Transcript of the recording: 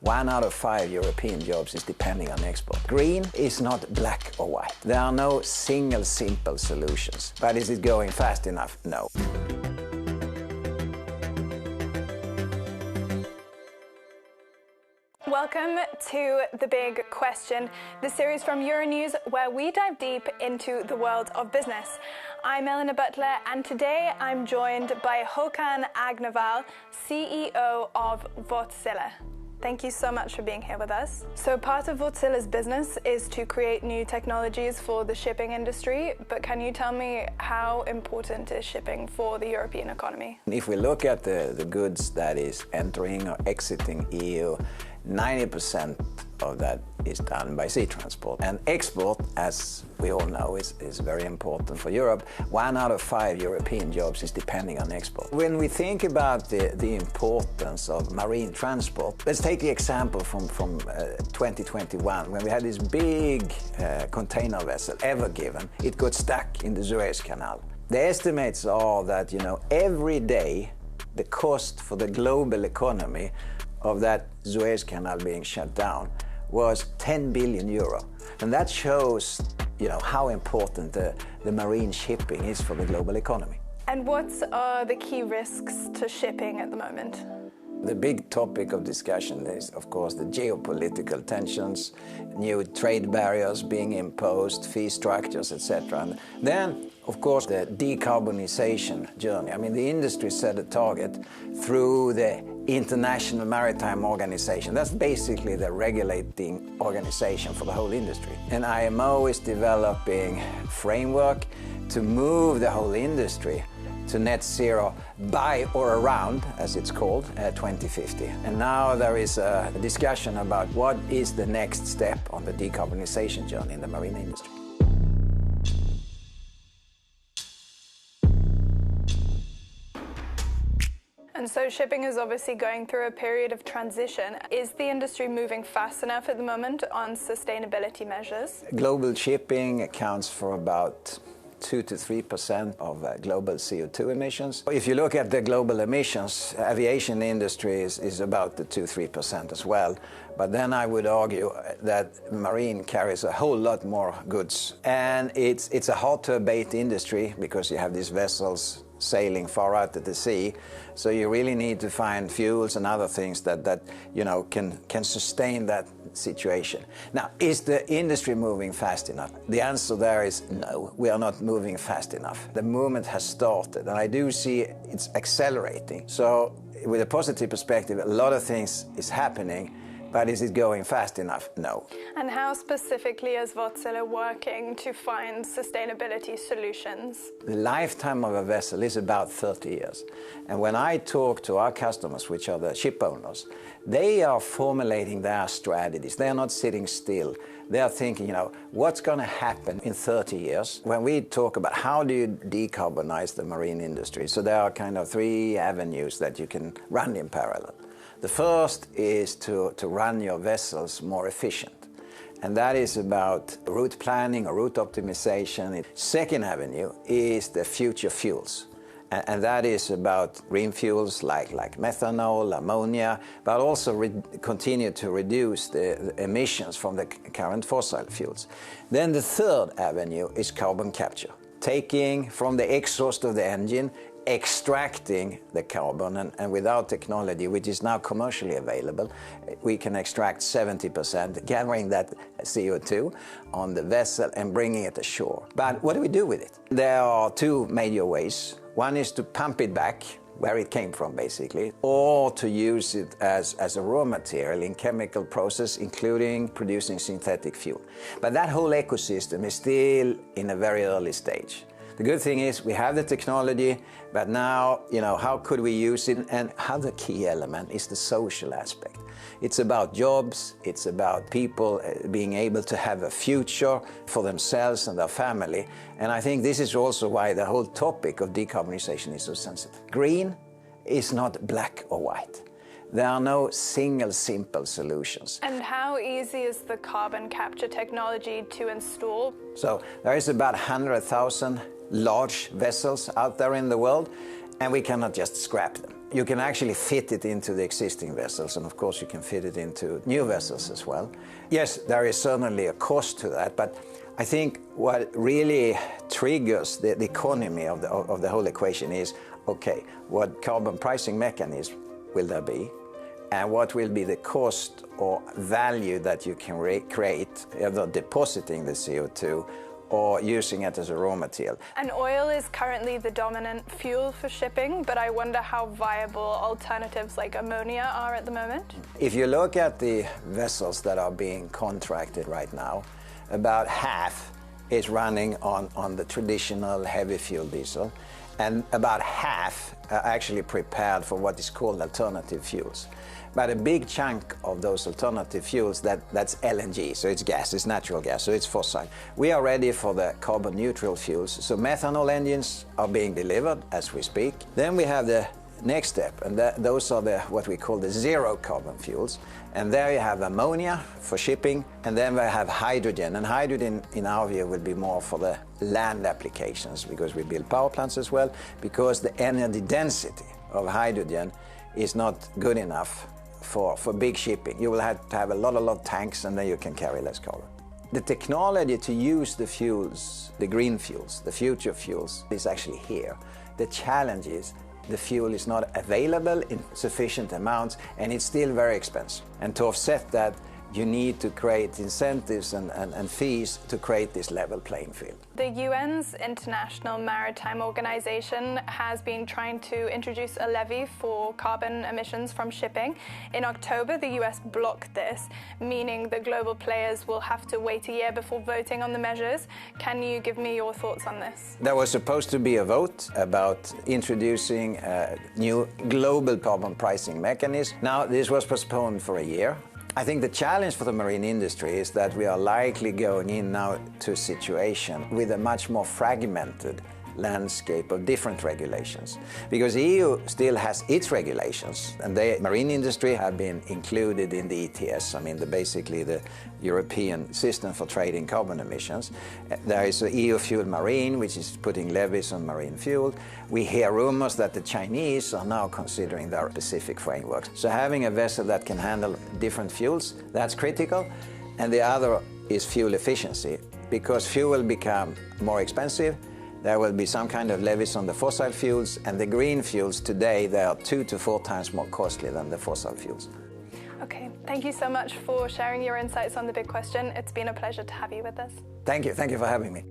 1 out of 5 European jobs is depending on export. Green is not black or white. There are no single simple solutions. But is it going fast enough? No. Welcome to The Big Question, the series from Euronews where we dive deep into the world of business. I'm Elena Butler, and today I'm joined by Håkan Agneval, CEO of Wärtsilä. Thank you so much for being here with us. So part of Wärtsilä's business is to create new technologies for the shipping industry, but can you tell me how important is shipping for the European economy? If we look at the goods that is entering or exiting EU, 90% of that is done by sea transport. And export, as we all know, is very important for Europe. 1 out of 5 European jobs is depending on export. When we think about the importance of marine transport, let's take the example from 2021, when we had this big container vessel, Ever Given. It got stuck in the Suez Canal. The estimates are that, every day the cost for the global economy of that Suez Canal being shut down was 10 billion euro. And that shows, how important the marine shipping is for the global economy. And what are the key risks to shipping at the moment? The big topic of discussion is, of course, the geopolitical tensions, new trade barriers being imposed, fee structures, etc. And then, of course, the decarbonization journey. The industry set a target through the International Maritime Organization. That's basically the regulating organization for the whole industry. And IMO is developing a framework to move the whole industry to net zero by or around, as it's called, 2050. And now there is a discussion about what is the next step on the decarbonization journey in the marine industry. And so shipping is obviously going through a period of transition. Is the industry moving fast enough at the moment on sustainability measures? Global shipping accounts for about 2 to 3% of global CO2 emissions. If you look at the global emissions, aviation industry is about the 2-3% as well. But then I would argue that marine carries a whole lot more goods. And it's a hard to abate industry because you have these vessels sailing far out at the sea. So you really need to find fuels and other things that can sustain that situation. Now, is the industry moving fast enough? The answer there is no, we are not moving fast enough. The movement has started, and I do see it's accelerating. So with a positive perspective, a lot of things is happening. But is it going fast enough? No. And how specifically is Wärtsilä working to find sustainability solutions? The lifetime of a vessel is about 30 years. And when I talk to our customers, which are the ship owners, they are formulating their strategies. They are not sitting still. They are thinking, what's going to happen in 30 years when we talk about how do you decarbonize the marine industry? So there are kind of 3 avenues that you can run in parallel. The first is to run your vessels more efficient. And that is about route planning or route optimization. Second avenue is the future fuels. And that is about green fuels like methanol, ammonia, but also continue to reduce the emissions from the current fossil fuels. Then the third avenue is carbon capture. Taking from the exhaust of the engine, extracting the carbon, and with our technology, which is now commercially available, we can extract 70%, gathering that CO2 on the vessel and bringing it ashore. But what do we do with it? There are 2 major ways. One is to pump it back where it came from, basically, or to use it as a raw material in chemical process, including producing synthetic fuel. But that whole ecosystem is still in a very early stage. The good thing is we have the technology, but now, how could we use it? And other key element is the social aspect. It's about jobs, it's about people being able to have a future for themselves and their family. And I think this is also why the whole topic of decarbonization is so sensitive. Green is not black or white. There are no single simple solutions. And how easy is the carbon capture technology to install? So there is about 100,000 large vessels out there in the world, and we cannot just scrap them. You can actually fit it into the existing vessels, and of course you can fit it into new vessels as well. Yes, there is certainly a cost to that, but I think what really triggers the economy of the whole equation is, okay, what carbon pricing mechanism will there be, and what will be the cost or value that you can create, either depositing the CO2 or using it as a raw material. And oil is currently the dominant fuel for shipping, but I wonder how viable alternatives like ammonia are at the moment. If you look at the vessels that are being contracted right now, about half is running on the traditional heavy fuel diesel, and about half are actually prepared for what is called alternative fuels. But a big chunk of those alternative fuels, that's LNG, so it's gas, it's natural gas, so it's fossil. We are ready for the carbon neutral fuels, so methanol engines are being delivered as we speak. Then we have the next step, and those are what we call the zero carbon fuels. And there you have ammonia for shipping, and then we have hydrogen. And hydrogen, in our view, will be more for the land applications, because we build power plants as well, because the energy density of hydrogen is not good enough for big shipping. You will have to have a lot of tanks, and then you can carry less cargo. The technology to use the fuels, the green fuels, the future fuels, is actually here. The challenge is the fuel is not available in sufficient amounts, and it's still very expensive. And to offset that, you need to create incentives and fees to create this level playing field. The UN's International Maritime Organization has been trying to introduce a levy for carbon emissions from shipping. In October, the US blocked this, meaning the global players will have to wait a year before voting on the measures. Can you give me your thoughts on this? There was supposed to be a vote about introducing a new global carbon pricing mechanism. Now, this was postponed for a year. I think the challenge for the marine industry is that we are likely going in now to a situation with a much more fragmented landscape of different regulations. Because the EU still has its regulations, and the marine industry have been included in the ETS, basically the European system for trading carbon emissions. There is the EU Fuel Marine, which is putting levies on marine fuel. We hear rumors that the Chinese are now considering their specific frameworks. So having a vessel that can handle different fuels, that's critical. And the other is fuel efficiency, because fuel will become more expensive. There will be some kind of levies on the fossil fuels, and the green fuels today, they are 2 to 4 times more costly than the fossil fuels. Okay, thank you so much for sharing your insights on the big question. It's been a pleasure to have you with us. Thank you for having me.